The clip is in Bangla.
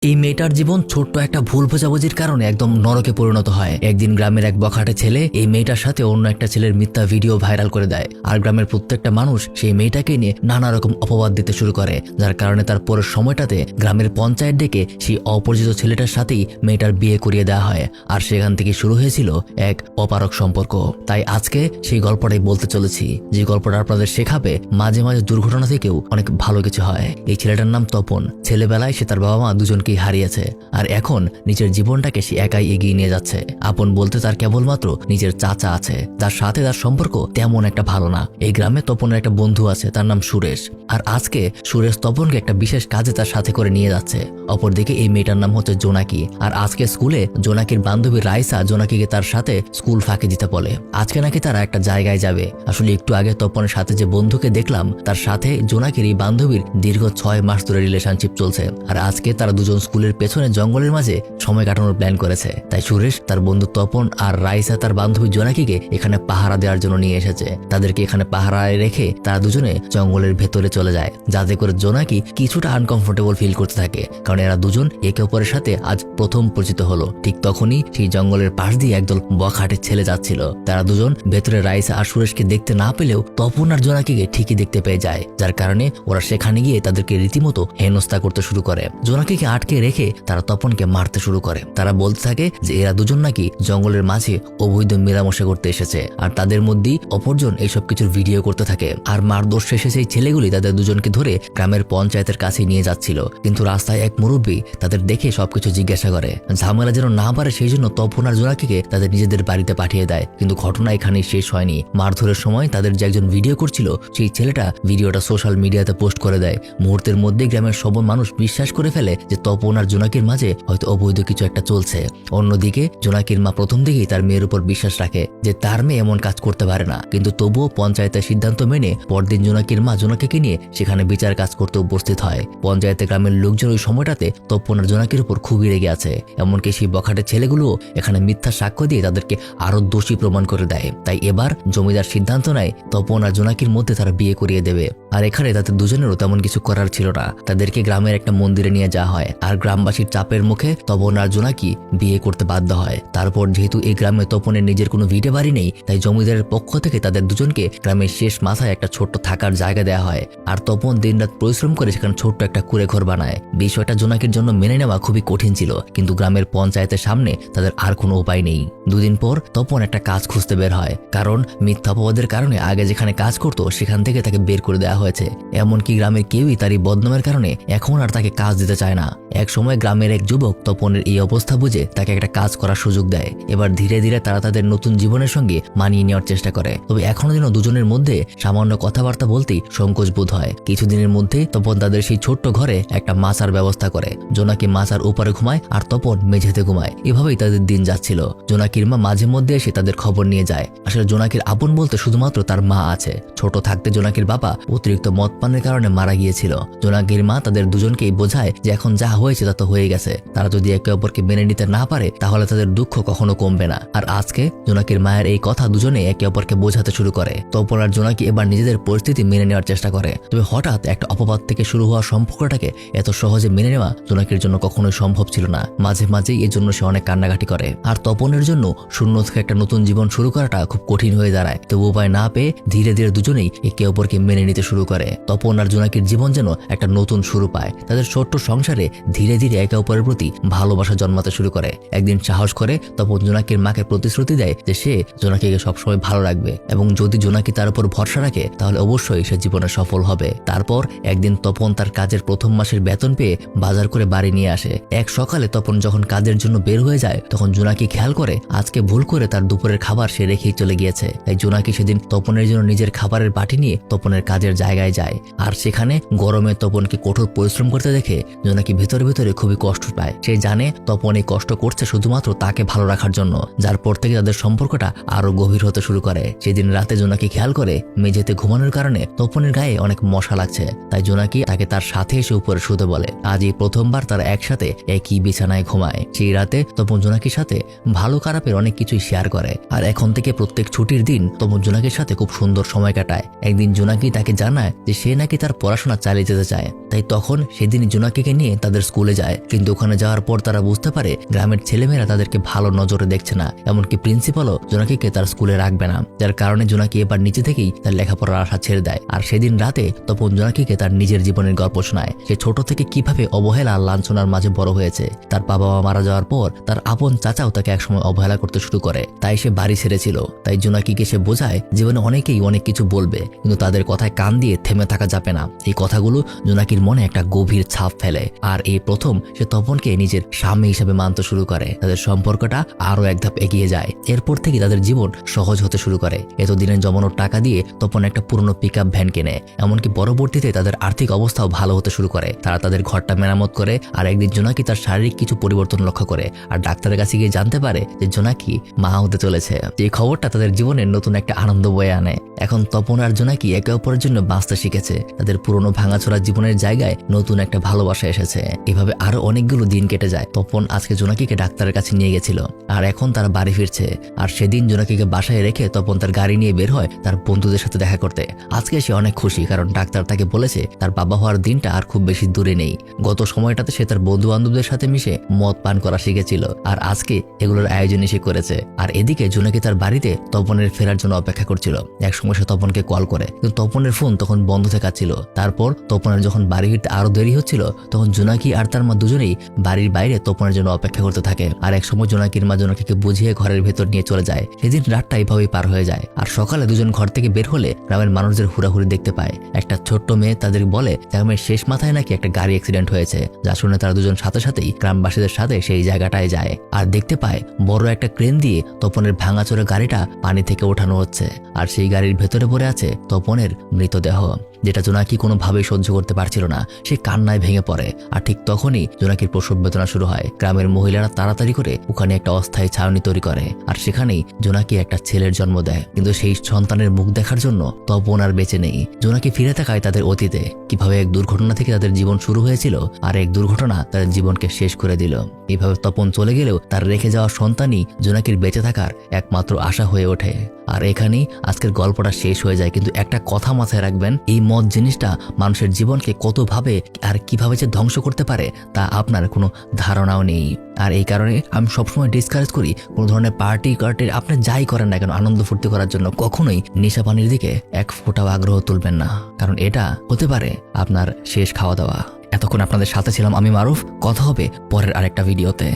এই মেয়েটার জীবন ছোট্ট একটা ভুল বোঝাবুঝির কারণে একদম নরকে পরিণত হয়। একদিন গ্রামের এক বখাটে ছেলে এই মেয়েটার সাথে অন্য একটা ছেলের মিথ্যা ভিডিও ভাইরাল করে দেয়, আর গ্রামের প্রত্যেকটা মানুষ সেই মেয়েটাকে নিয়ে নানা রকম অপবাদ দিতে শুরু করে, যার কারণে তার পরের সময়টাতে গ্রামের পঞ্চায়েত ডেকে সেই অপরিচিত ছেলেটার সাথেই মেয়েটার বিয়ে করিয়ে দেওয়া হয়। আর সেখান থেকে শুরু হয়েছিল এক অপারক সম্পর্ক। তাই আজকে সেই গল্পটাই বলতে চলেছি, যে গল্পটা আপনাদের শেখাবে মাঝে মাঝে দুর্ঘটনা থেকেও অনেক ভালো কিছু হয়। এই ছেলেটার নাম তপন। ছেলেবেলায় সে তার বাবা মা দুজনকেই হারিয়েছে, আর এখন নিজের জীবনটাকে সে একাই এগিয়ে নিয়ে যাচ্ছে। আপন বলতে তার কেবলমাত্র নিজের চাচা আছে, যার সাথে তার সম্পর্ক তেমন একটা ভালো না। এই গ্রামে তপনের একটা বন্ধু আছে, তার নাম সুরেশ। আর আজকে সুরেশ তপনকে একটা বিশেষ কাজে তার সাথে করে নিয়ে যাচ্ছে। অপরদিকে এই মেয়েটার নাম হচ্ছে জোনাকি। আর আজকে স্কুলে জোনাকির বান্ধবী রাইসা জোনাকিকে তার সাথে স্কুল ফাঁকি দিতে বলে। আজকে নাকি তারা একটা জায়গায় যাবে। আসলে একটু আগে তপনের সাথে যে বন্ধুকে দেখলাম, তার সাথে জোনাকির এই বান্ধবীর দীর্ঘ 6 মাস ধরে রিলেশনশিপ চলছে। আর আজকে তারা দুজন স্কুলের পেছনে জঙ্গলের মাঝে সময় কাটানোর প্ল্যান করেছে। তাই সুরেশ তার বন্ধু তপন আর রাইসা তার বান্ধবী জোনাকিকে এখানে পাহারা দেওয়ার জন্য নিয়ে এসেছে। তাদেরকে এখানে পাহারায় রেখে তারা দুজনে জঙ্গলের ভেতরে চলে যায়, যাতে করে জোনাকি কিছুটা আনকমফোর্টেবল ফিল করতে থাকে, কারণ এরা দুজন একে অপরের সাথে আজ প্রথম পরিচিত হলো। ঠিক তখনই সেই জঙ্গলের পাশ দিয়ে একদল বখাটের ছেলে যাচ্ছিল। তারা দুজন ভেতরে রাইসা আর সুরেশকে দেখতে না পেলেও তপন আর জোনাকিকে ঠিকই দেখতে পেয়ে যায়, যার কারণে ওরা সেখানে গিয়ে তাদেরকে রীতিমতো হেনস্থা করতে শুরু করে। জোনাকিকে আটকে রেখে তারা তপনকে মারতে শুরু করে। তারা বলতে থাকে যে এরা দুজন নাকি জঙ্গলের মাঝে অবৈধ মেলামশা করতে এসেছে, আর তাদের মধ্যেই অপরজন এইসব কিছুর ভিডিও করতে থাকে। আর মারধর শেষে সেই ছেলেগুলি তাদের দুজনকে ধরে গ্রামের পঞ্চায়েতের কাছে নিয়ে যাচ্ছিল, কিন্তু রাস্তায় এক মুরব্বী তাদের দেখে সবকিছু জিজ্ঞাসা করে। ঝামেলা যেন না পারে সেই জন্য তপন আর জোনাকিকে তাদের নিজেদের বাড়িতে পাঠিয়ে দেয়। কিন্তু ঘটনা এখানেই শেষ হয়নি। মারধরের সময় তাদের যে একজন ভিডিও করছিল, সেই ছেলেটা ভিডিওটা সোশ্যাল মিডিয়াতে পোস্ট করে দেয়। মুহূর্তের মধ্যে গ্রামের সব মানুষ বিশ্বাস করে ফেলে যে তপন আর জোনাকির মাঝে হয়তো অবৈধ কিছু একটা চলছে। অন্যদিকে জোনাকির মা প্রথম থেকেই তার মেয়ের উপর বিশ্বাস রাখে যে তার মেয়ে এমন কাজ করতে পারে না, কিন্তু তবুও পঞ্চায়েতের সিদ্ধান্ত মেনে পরদিন জোনাকির মা জোনাকিকে নিয়ে সেখানে বিচার কাজ করতে উপস্থিত হয়। পঞ্চায়েতে গ্রামের লোকজন ওই সময়টাতে তপন আর জোনাকির উপর খুবই রেগে আছে। এমনকি সেই বখাটের ছেলেগুলোও এখানে মিথ্যা সাক্ষ্য দিয়ে তাদেরকে আরো দোষী প্রমাণ করে দেয়। তাই এবার জমিদার সিদ্ধান্ত নেয় তপন আর জোনাকির মধ্যে তারা বিয়ে করিয়ে দেবে। আর এখানে তাদের দুজনেরও তেমন কিছু করার ছিল না। তাদেরকে গ্রামের একটা মন্দিরে নিয়ে যাওয়া হয়, আর গ্রামবাসীর চাপের মুখে তপন আর জোনাকি বিয়ে করতে বাধ্য হয়। তারপর যেহেতু এই গ্রামে তপনের নিজের কোনো ভিটে বাড়ি নেই, তাই জমিদারের পক্ষ থেকে তাদের দুজনকে গ্রামের শেষ মাথায় একটা ছোট্ট থাকার জায়গা দেওয়া হয়। আর তপন দিনরাত পরিশ্রম করে সেখানে ছোট্ট একটা কুঁড়ে ঘর বানায়। বিষয়টা জোনাকির জন্য মেনে নেওয়া খুবই কঠিন ছিল, কিন্তু গ্রামের পঞ্চায়েতের সামনে তাদের আর কোনো উপায় নেই। দুদিন পর তপন একটা কাজ খুঁজতে বের হয়, কারণ মিথ্যা অপবাদের কারণে আগে যেখানে কাজ করতো সেখান থেকে তাকে বের করে দেওয়া হয়েছে। এমনকি গ্রামের কেউই তার এই বদনামের কারণে এখন আর তাকে কাজ দিতে চায় না। এক সময় গ্রামের এক যুবক তপনের এই অবস্থা বুঝে তাকে একটা কাজ করার সুযোগ দেয়। এবার ধীরে ধীরে তারা তাদের নতুন জীবনের সঙ্গে মানিয়ে নেওয়ার চেষ্টা করে, তবে এখনো যেন দুজনের মধ্যে সামান্য কথাবার্তা বলতেই সংকোচ বোধ হয়। কিছুদিনের মধ্যে তপন তাদের সেই ছোট্ট ঘরে একটা মাচার ব্যবস্থা করে। জোনাকি মাচার উপরে ঘুমায় আর তপন মেঝেতে ঘুমায়। এভাবেই তাদের দিন যাচ্ছিল। জোনাকির মা মাঝে মধ্যে এসে তাদের খবর নিয়ে যায়। আসলে জোনাকির আপন বলতে শুধুমাত্র তার মা আছে। ছোট থাকতে জোনাকির বাবা অতিরিক্ত মদ পানের কারণে মারা গিয়েছিল। জোনাকির মা তাদের দুজনকেই বোঝায় যে এখন যা হয়েছে তা তো হয়ে গেছে, তারা যদি একে অপরকে মেনে নিতে না পারে তাহলে তাদের দুঃখ কখনো কমবে না। আর আজকে জোনাকির মায়ের এই কথা দুজনে একে অপরকে বোঝাতে শুরু করে। তপন আর জোনাকি এবার নিজেদের পরিস্থিতি মেনে নেওয়ার চেষ্টা করে, তবে হঠাৎ একটা অপবাদ থেকে শুরু হওয়া সম্পর্কটাকে এত সহজে মেনে নেওয়া জোনাকির জন্য কখনোই সম্ভব ছিল না। মাঝে মাঝেই এর জন্য সে অনেক কান্নাকাটি করে। আর তপনের জন্য শূন্য থেকে একটা নতুন জীবন শুরু করাটা খুব কঠিন হয়ে দাঁড়ায়। তবু উপায় না পেয়ে ধীরে ধীরে দুজনেই একে অপরকে মেনে নিতে শুরু করে। তপন আর জোনাকির জীবন যেন একটা নতুন শুরু পায়। তাদের ছোট্ট সংসারে ধীরে ধীরে একে অপরের প্রতি ভালোবাসা জন্মাতে শুরু করে। একদিন সাহস করে তপন জোনাকির মাকে প্রতিশ্রুতি দেয় যে সে জোনাকিকে সবসময় ভালো রাখবে, এবং যদি জোনাকি তার উপর ভরসা রাখে তাহলে অবশ্যই সে জীবনে সফল হবে। তারপর একদিন তপন তার কাজের প্রথম মাসের বেতন পেয়ে বাজার করে বাড়ি নিয়ে আসে। এক সকালে তপন যখন কাজের জন্য বের হয়ে যায়, তখন জোনাকি খেয়াল করে আজকে ভুল করে তার দুপুরের খাবার সে রেখেই চলে গিয়েছে। তাই জোনাকি সেদিন তপনের জন্য নিজের খাবারের বাটি নিয়ে তপনের কাজের জায়গায় যায়। আর সেখানে গরমে তপনকে কঠোর পরিশ্রম করতে দেখে জোনাকি ভেতরে ভেতরে খুবই কষ্ট পায়। সে জানে তপন এই কষ্ট করছে শুধুমাত্র তাকে ভালো রাখার জন্য, যার পর থেকে তাদের সম্পর্কটা আরো গভীর হতে শুরু করে। সেদিন রাতে জোনাকি খেয়াল করে মেঝেতে ঘুমানোর কারণে তপনের গায়ে অনেক মশা লাগছে। তাই জোনাকি তাকে তার সাথে এসে উপরে শুতে বলে। আজ এই প্রথমবার তারা একসাথে একই বিছানায় ঘুমায়। সেই রাতে তপন জোনাকির সাথে ভালো খারাপের অনেক কিছুই শেয়ার করে। আর এখন থেকে প্রত্যেক ছুটির দিন তপন জোনাকির সাথে খুব সুন্দর সময় কাটায়। একদিন জোনাকি তাকে জানায় যে সে নাকি তার পড়াশোনা চালিয়ে যেতে চায়। তাই তখন সেদিন জোনাকিকে নিয়ে তাদের স্কুলে যায়, কিন্তু ওখানে যাওয়ার পর তারা বুঝতে পারে গ্রামের ছেলেমেয়েরা তাদেরকে ভালো নজরে দেখছে না। এমনকি প্রিন্সিপালও জোনাকিকে তার স্কুলে রাখবে না, যার কারণে জোনাকি এবার নিচে থেকেই তার লেখাপড়ার আশা ছেড়ে দেয়। আর সেদিন রাতে তপন জোনাকিকে তার নিজের জীবনের গল্প শোনায়, সে ছোট থেকে কিভাবে অবহেলা আর লাঞ্ছনার মাঝে বড় হয়েছে। তার বাবা মা মারা যাওয়ার পর তার আপন চাচাও তাকে একসময় অবহেলা করতে শুরু করে, তাই সে বাড়ি ছেড়েছিল। তাই জোনাকিকে সে বোঝায় জীবনে অনেকেই অনেক কিছু বলবে, কিন্তু তাদের কথায় কান দিয়ে থেমে থাকা যাবে না। এই কথাগুলো জোনাকির মনে একটা গভীর ছাপ ফেলে, আর এই প্রথম সে তপনকে নিজের স্বামী হিসেবে মানতে শুরু করে। তাদের সম্পর্কটা আরো এক ধাপ এগিয়ে যায়। এরপর থেকে তাদের জীবন সহজ হতে শুরু করে। এতদিনের জমানোর টাকা দিয়ে তপন একটা পুরনো পিকআপ ভ্যান কেনে। এমনকি পরবর্তীতে তাদের আর্থিক অবস্থাও ভালো হতে শুরু করে। তারা তাদের ঘরটা মেরামত করে। আর একদিন জোনাকি তার শারীরিক কিছু পরিবর্তন লক্ষ্য করে, আর ডাক্তারের কাছে গিয়ে জানতে পারে যে জোনাকি মা হতে চলেছে। এই খবরটা তাদের জীবনের নতুন একটা আনন্দ বয়ে আনে। এখন তপন আর জোনাকি একে অপরের জন্য বাঁচতে শিখেছে। তাদের পুরনো ভাঙাচোরা জীবনের জায়গায় নতুন একটা ভালোবাসা এসেছে। এভাবে আরো অনেকগুলো দিন কেটে যায়। তপন আজকে জোনাকিকে ডাক্তারের কাছে নিয়ে গেছিল, আর এখন তারা বাড়ি ফিরছে। আর সেদিন জোনাকিকে বাসায় রেখে তপন তার গাড়ি নিয়ে বের হয় তার বন্ধুদের সাথে দেখা করতে। আজকে সে অনেক খুশি, কারণ ডাক্তার তাকে বলেছে তার বাবা হওয়ার দিনটা আর খুব বেশি দূরে নেই। গত সময়টাতে সে তার বন্ধু বান্ধবদের সাথে মিশে মদ পান করা শিখেছিল, আর আজকে এগুলোর আয়োজনই সে করেছে। আর এদিকে জোনাকি তার বাড়িতে তপনের ফেরার জন্য অপেক্ষা করছিল। একসময় সে তপনকে কল করে, কিন্তু তপনের ফোন তখন বন্ধ থাকাচ্ছিল। তারপর তপনের যখন বাড়ি ফিরতে আরো দেরি হচ্ছিল, তখন জোনাকি আর তার মা দুজনেই বাড়ির বাইরে তপনের জন্য অপেক্ষা করতে থাকে। আর একসময় জোনাকির মা জোনাকিকে বুঝিয়ে ঘরের ভেতর নিয়ে চলে যায়। সেদিন রাতটা এইভাবেই পার হয়ে যায়। আর সকালে দুজন ঘর থেকে বের হলে গ্রামের মানুষদের হুড়াহুড়ি দেখতে পায়। একটা ছোট্ট মেয়ে তাদের বলে গ্রামের শেষ মাথায় নাকি একটা গাড়ি অ্যাক্সিডেন্ট হয়েছে, যা শুনে তারা দুজন সাথে সাথেই গ্রামবাসীদের সাথে সেই জায়গাটায় যায়। আর দেখতে পায় বড় একটা ক্রেন দিয়ে তপনের ভাঙাচোরা গাড়িটা পানি থেকে ওঠানো হচ্ছে। আর সেই গাড়ির ভেতরে পড়ে আছে তপনের মৃতদেহ, যেটা জোনাকি কোনোভাবেই সহ্য করতে পারছিল না। সে কান্নায় ভেঙে পড়ে। আর ঠিক তখনই জোনাকির প্রসব বেদনা শুরু হয়। গ্রামের মহিলারা তাড়াতাড়ি করে ওখানে একটা অস্থায়ী ছাউনি তৈরি করে, আর সেখানেই জোনাকি একটা ছেলের জন্ম দেয়। কিন্তু সেই সন্তানের মুখ দেখার জন্য তপন আর বেঁচে নেই। জোনাকি ফিরে তাকায় তাদের অতীতে, কিভাবে এক দুর্ঘটনা থেকে তাদের জীবন শুরু হয়েছিল, আর এক দুর্ঘটনা তাদের জীবনকে শেষ করে দিল। এইভাবে তপন চলে গেলেও তার রেখে যাওয়া সন্তানই জোনাকির বেঁচে থাকার একমাত্র আশা হয়ে ওঠে। আর এখানেই আজকের গল্পটা শেষ হয়ে যায়। কিন্তু একটা কথা মাথায় রাখবেন, এই মদ জিনিসটা মানুষের জীবনকে কতভাবে আর কিভাবে যে ধ্বংস করতে পারে তা আপনার কোনো ধারণাও নেই। আর এই কারণে আমি সবসময় ডিসকারেজ করি কোনো ধরনের পার্টি আপনি যাই করেন না কেন আনন্দ ফুর্তি করার জন্য কখনোই নেশা পানির দিকে এক ফোঁটাও আগ্রহ তুলবেন না, কারণ এটা হতে পারে আপনার শেষ খাওয়া দাওয়া। এতক্ষণ আপনাদের সাথে ছিলাম আমি মারুফ। কথা হবে পরের আরেকটা ভিডিওতে।